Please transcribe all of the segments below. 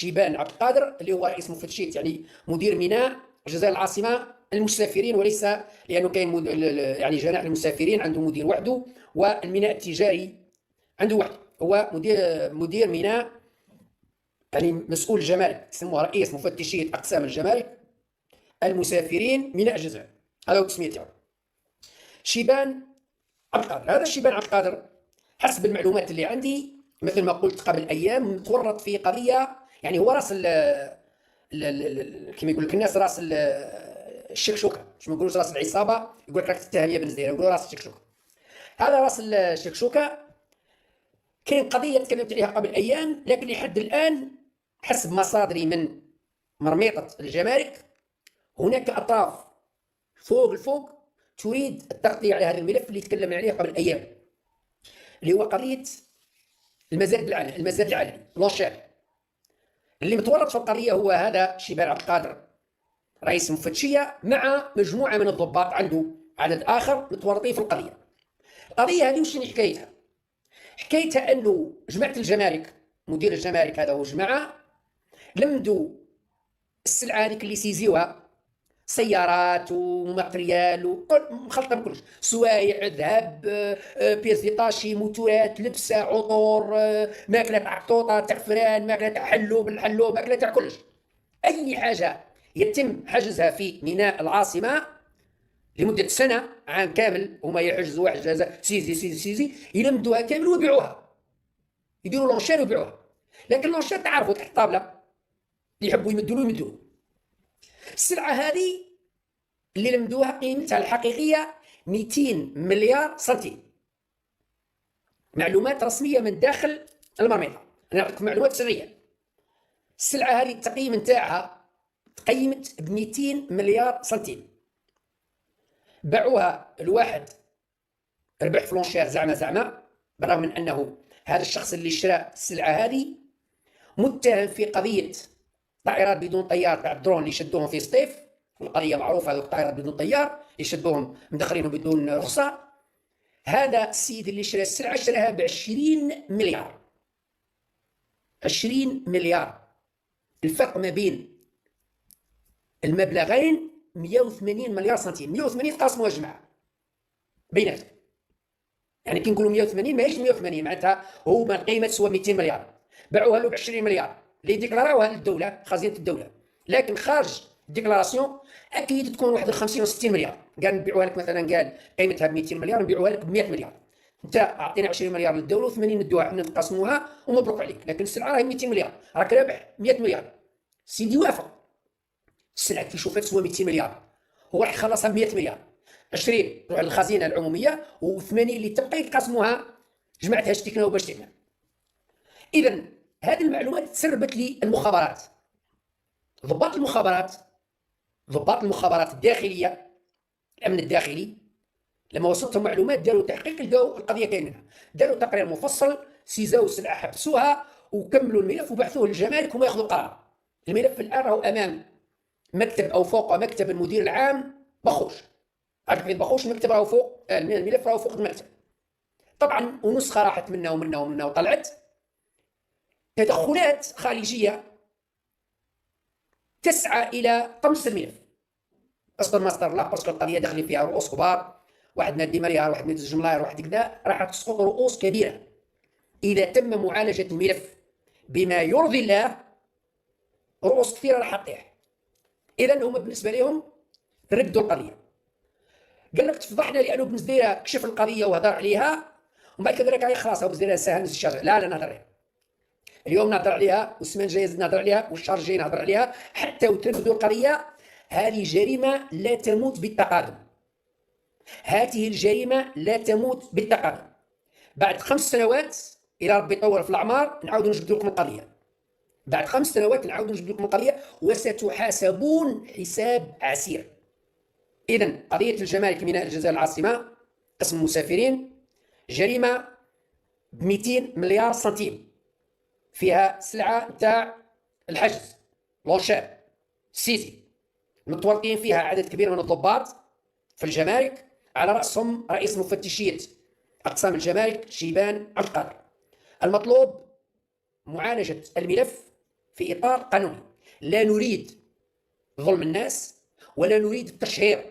شيبان عبد القادر اللي هو رئيس مفتشية يعني مدير ميناء الجزائر العاصمة المسافرين، وليس لأنه كاين يعني جناح المسافرين عنده مدير وحده، والميناء التجاري عنده وحده. هو مدير ميناء يعني مسؤول الجمارك، يسموه رئيس مفتشية أقسام الجمارك المسافرين ميناء الجزائر، هذا هو التسمية تاعو. شيبان عبد القادر، هذا شيبان عبد القادر حسب المعلومات اللي عندي مثل ما قلت قبل ايام متورط في قضيه، يعني هو راس كما يقول لك الناس راس الشكشوكه، مش ما يقولوش راس العصابه، يقول لك راك تتهم يا بن زدير، يقولوا راس الشكشوكه. هذا راس الشكشوكه. كاين قضيه تكلمت عليها قبل ايام، لكن لحد الان حسب مصادري من مرميطه الجمارك هناك اطراف فوق الفوق تريد التغطيه على هذا الملف اللي تكلمنا عليه قبل ايام، اللي هو قضيه المزاد العلني لونشير. اللي متورط في القضيه هو هذا شيبان عبد القادر رئيس المفتشيه مع مجموعه من الضباط، عنده عدد اخر متورطين في القضيه. القضيه هذه وش حكايتها؟ حكايتها انه جماعه الجمارك، مدير الجمارك هذا وجماعه لمدوا السلعه هذيك اللي سيزيوها، سيارات وماتريال ومخلطه من كلش، سوايع، ذهب، بيس ديطاشي، موتورات، لبسه، عطور، ماكله تاع قطوطه، تاع فران، ماكله تاع حلوب، ماكله تاع كلش. اي حاجه يتم حجزها في ميناء العاصمه لمده سنه، عام كامل، هما يحجزوا واحد جزاء سيزي سيزي سيزي، يلمدوها كامل ويبيعوها، يديروا لونشير ويبيعوها. لكن لونشير تعرفوا تحت الطابله اللي يحبوا يمدوا السلعه هذه اللي لمدوها قيمتها الحقيقيه 200 مليار سنتيم. معلومات رسميه من داخل المرميطه، انا نعطيكم معلومات سريه. السلعه هذه التقييم نتاعها تقيمت ب 200 مليار سنتيم، باعوها الواحد ربح فلونشير زعما، بالرغم من انه هذا الشخص اللي شرى السلعه هذه متهم في قضيه طائرات بدون طيار تاع الدرون اللي شدوهم في سطيف، القضيه معروفه، هذوك الطائرات بدون طيار يشدوهم مدخلينهم بدون رخصه. هذا السيد اللي شرى السلعه شراها ب 20 مليار. 20 مليار، الفرق ما بين المبلغين 180 مليار سنتيم. 180 قاسموها جماعه بيناتهم، يعني كي نقولوا 180 ماهيش 180 معناتها هما القيمه تسوى 200 مليار، باعوها له ب 20 مليار اللي ديكلاراوها للدوله، خزينه الدوله، لكن خارج الديكلاراسيون اكيد تكون واحد 50 و 60 مليار. قال نبيعوها لك مثلا، قال قيمتها ب 200 مليار نبيعوها لك ب 100 مليار، انت اعطينا 20 مليار للدوله و80 ندوها حنا نقسموها ومبروك عليك، لكن السلعه راهي 200 مليار، راك رابح 100 مليار. سيدي وافق، السلعه كي شوفها تسوى 200 مليار، هو راح يخلصها ب 100 مليار، 20 تروح للخزينه العموميه و80 اللي تبقى يقسموها جماعه هاش تكنا وباش تكنا. اذا هذه المعلومات تسربت لي المخابرات، ضباط المخابرات الداخليه، الامن الداخلي، لما وصلتهم معلومات داروا تحقيق، لقاو القضيه كاين منها، داروا تقرير مفصل، سيزاو السلعه، حبسوها وكملوا الملف وبعثوه للجمارك وما ياخذوا قرار. الملف الان راهو امام مكتب او فوق مكتب المدير العام بخوش، عارفين بخوش المكتب راهو فوق، الملف راهو فوق المكتب. طبعا ونسخه راحت منا وطلعت تدخلات خارجيه تسعى الى طمس الملف. اصدر مصدر لا، باسكو القضيه داخلين فيها رؤوس كبار، واحد نادي مريار، واحد نادي الجملاير، واحد كذا، راح تسقط رؤوس كبيره اذا تم معالجه الملف بما يرضي الله، رؤوس كثيره راح تطيح. اذا هم بالنسبه لهم ردوا القضيه، قال لك تفضحنا لانه بن زديره كشف القضيه وهضر عليها، ومن بعد كذا قال خلاص بن زديره ساهل نزل الشارع. لا نهضر عليها اليوم، نهضر عليها، والسمانه الجايه نهضر عليها، والشهر الجاي نهضر عليها، حتى وتردوا القضيه. هذه جريمه لا تموت بالتقادم، هذه الجريمه لا تموت بالتقادم. بعد 5 سنوات الى ربي يطول في الاعمار نعاودوا نجبدوا لكم القضيه، بعد 5 سنوات نعاودوا نجبدوا لكم القضيه وستحاسبون حساب عسير. اذا قضيه الجمارك ميناء الجزائر العاصمه قسم المسافرين جريمه ب 200 مليار سنتيم، فيها سلعه تاع الحجز لونشير سيزي، متورطين فيها عدد كبير من الضباط في الجمارك، على راسهم رئيس مفتشيه اقسام الجمارك شيبان عبد القادر. المطلوب معالجه الملف في إطار قانوني. لا نريد ظلم الناس، ولا نريد التشهير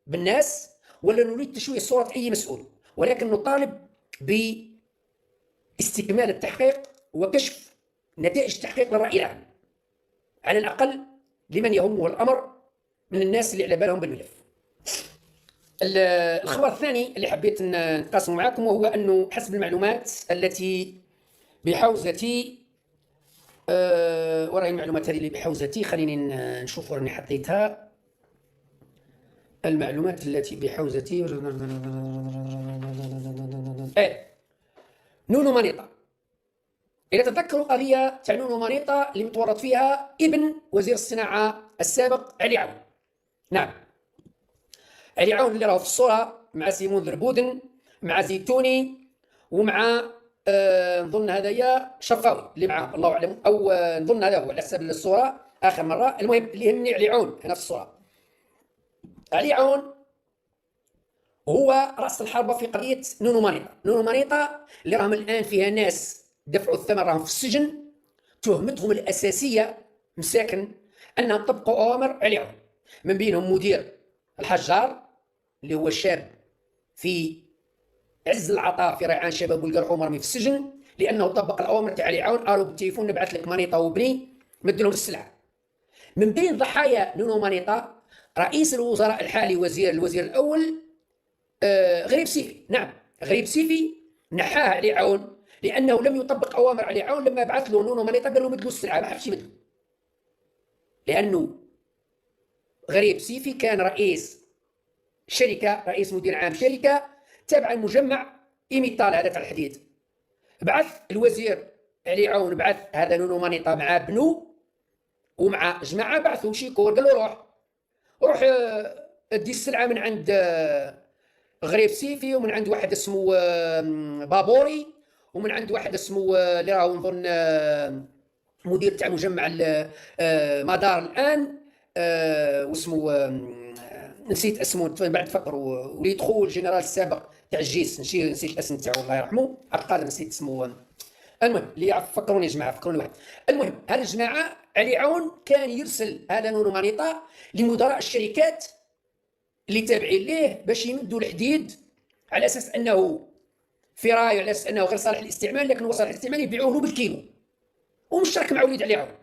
بالناس، ولا نريد تشويه صورة أي مسؤول، ولكن نطالب باستكمال التحقيق وكشف نتائج التحقيق للرأي العام، على الأقل لمن يهمه الأمر من الناس اللي على بالهم بالملف. الخبر الثاني اللي حبيت نقاسمه معكم وهو أنه حسب المعلومات التي بحوزتي، وراي المعلومات هذه اللي بحوزتي، خليني نشوف راني حطيتها. المعلومات التي بحوزتي نونو مانيطا. إذا تذكروا قضية تاع نونو مانيطا اللي متورط فيها ابن وزير الصناعة السابق علي عون. نعم، علي عون اللي راهو في الصورة مع سيمون ذربودن، مع زيتوني، ومع نظن هذايا شرقاوي اللي معاه الله اعلم، او نظن هذا هو على حسب الصورة آخر مرة. المهم اللي يهمني علي عون هنا في الصورة. علي عون هو رأس الحربة في قضية نونو مانيطا. نونو مانيطا اللي راهم الآن فيها ناس دفعوا الثمن راهم في السجن، تهمتهم الأساسية مساكن أنهم طبقوا أوامر علي عون، من بينهم مدير الحجار اللي هو شاب في عز العطاء في ريعان شباب والقرح مرمي في السجن لأنه طبق الأوامر تاع علي عون. قالوا بالتليفون نبعث لك مانيطا وبني مد لهم السلعة. من بين ضحايا نونو مانيطا رئيس الوزراء الحالي الوزير الأول غريب سيفي. نعم، غريب سيفي نحاه علي عون لأنه لم يطبق أوامر علي عون. لما بعث له نونو مانيطا قال له مد له السلعة، ما حبش يمد، لأنه غريب سيفي كان رئيس شركة، رئيس مدير عام شركة تابعة المجمع إيميتال هذا تاع الحديد. بعث الوزير علي عون، بعث هذا نونو مانيطا مع بنو ومع جماعة، بعثوا شيكور قال له روح ادي السلعة من عند غريب سيفي، ومن عند واحد اسمه بابوري، ومن عند واحد اسمه اللي راهو نظن مدير تاع مجمع مدار الآن، واسمه نسيت اسمه بعد فكر، ويدخل الجنرال السابق تاع الجيش، نسيت الاسم تاعو الله يرحمه، عقاد نسيت اسمه. المهم اللي يعرف فكروني يا جماعه، فكروني واحد. المهم هذه الجماعه علي عون كان يرسل هذا نونو مانيطا لمدراء الشركات اللي تابعين ليه باش يمدوا الحديد على اساس انه في رايه، على اساس انه غير صالح للاستعمال، لكن هو صالح للاستعمال يبيعوه بالكيلو، ومشترك مع وليد علي عون.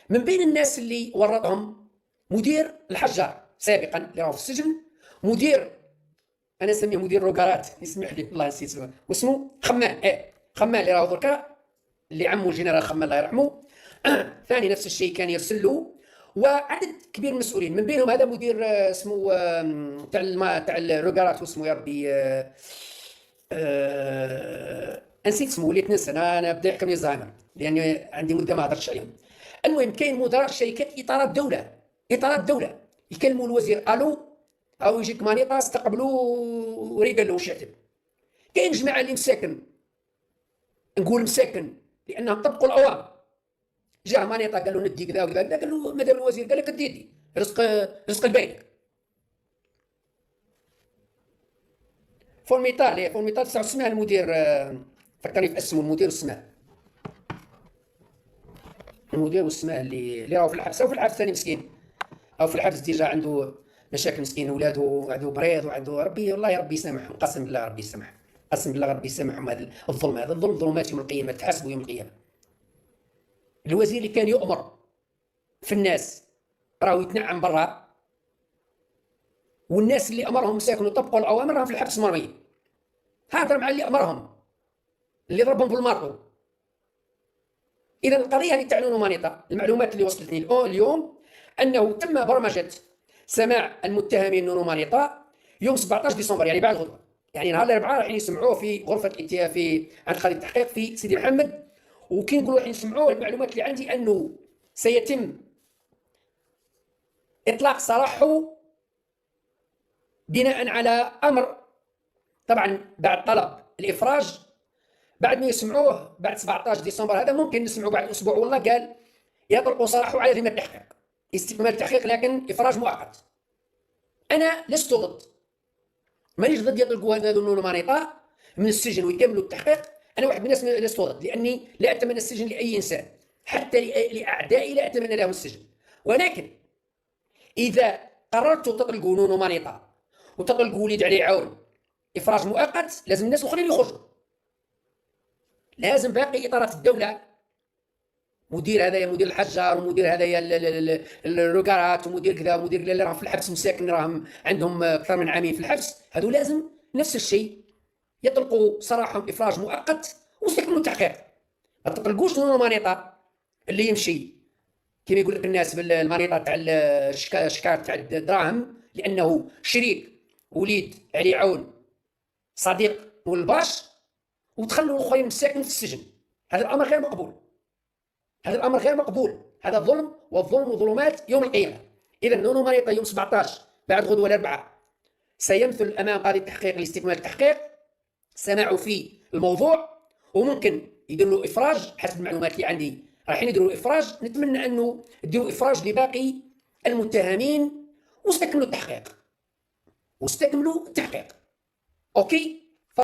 من بين الناس اللي ورطهم مدير الحجار سابقا اللي راهو في السجن، مدير انا نسميه مدير روكارات، يسمح لي والله نسيت اسمه، واسمه خمان. خمان اللي راهو دركا اللي عمو الجنرال خمان الله يرحمه. ثاني نفس الشيء كان يرسل له، وعدد كبير من المسؤولين، من بينهم هذا مدير اسمه تاع الروكارات، واسمه يا ربي نسيت اسمه، وليت ننسى، انا بدا يحكمني الزهايمر لاني عندي مده ما هضرتش عليهم. المهم كاين مدراء الشركات اطارات دوله يكلموا الوزير الو او يجيك مانيطا استقبلوا وريقل له واش يعتب. كاين جماعه اللي مساكن، نقول مساكن لانهم طبقوا الاوامر، جاه مانيطا قال له ندي كذا وكذا، قال له مدام الوزير قال لك ادي رزق البيت. فورميتال تسع اسمها المدير، فكرني في اسمه المدير والسماء، المدير والسماء اللي راهو في الحبس، او في الحبس ثاني مسكين، او في الحبس ديجا عنده مشاكل مسكين، اولاده وعنده مريض وعنده ربي، والله يا ربي يسامحهم، قسم بالله ربي يسامحهم، قسم بالله ربي يسامحهم. هذا الظلم، هذا الظلم ظلمات يوم القيامه، تحاسبوا يوم القيامه. الوزير اللي كان يؤمر في الناس راهو يتنعم برا، والناس اللي امرهم مساكن وطبقوا الاوامر راهم في الحبس مرميين. هاضر مع اللي امرهم، اللي ضربهم بالمارطو. اذا القضيه هذه تاع نونو مانيطا، المعلومات اللي وصلتني اليوم انه تم برمجه سماع المتهمين نونو مانيطا يوم 17 ديسمبر، يعني بعد غدوه، يعني نهار الاربعاء راح يسمعوه في غرفه الاتياف في عند قاضي التحقيق في سيدي محمد. وكي نقولوا راح يسمعوه، المعلومات اللي عندي انه سيتم اطلاق سراحه بناء على امر، طبعا بعد طلب الافراج، بعد ما يسمعوه بعد 17 ديسمبر هذا ممكن نسمعوه بعد اسبوع، والله قال يطلقوا سراحه على ذمه التحقيق، استكمال التحقيق لكن افراج مؤقت. انا لست ضد، مانيش ضد يطلقوا هذا نونو مانيطا من السجن ويكملوا التحقيق، انا واحد من الناس لست ضد، لاني لا اتمنى السجن لاي انسان، حتى لأعدائي لا أتمنى لهم السجن. ولكن إذا قررتوا تطلقوا نونو مانيطا وتطلقوا وليد علي عون إفراج مؤقت، لازم الناس الآخرين يخرجوا. لازم باقي إطارات الدولة، مدير هذايا مدير الحجار، ومدير هذايا الروكارات، ومدير كذا، ومدير اللي راهم في الحبس مساكن، راهم عندهم أكثر من عامين في الحبس، هذو لازم نفس الشيء يطلقوا سراحهم إفراج مؤقت ويستكملوا التحقيق. ما تطلقوش نونو مانيطا اللي يمشي كما يقول لك الناس بالمانيطا تاع الشكار تاع الدراهم، لأنه شريك وليد علي عون صديق والباش، وتخلوا الاخرين مساكن في السجن. هذا الامر غير مقبول، هذا الامر غير مقبول، هذا ظلم، والظلم ظلمات يوم القيامه. اذا نونو مانيطا يوم 17 بعد غدوه الاربعاء سيمثل امام قاضي التحقيق لاستكمال التحقيق، سمعوا في الموضوع، وممكن يديروا له افراج حسب المعلومات اللي عندي، رايحين يديروا افراج. نتمنى انه يديروا افراج لباقي المتهمين واستكملوا التحقيق، واستكملوا التحقيق. اوكي.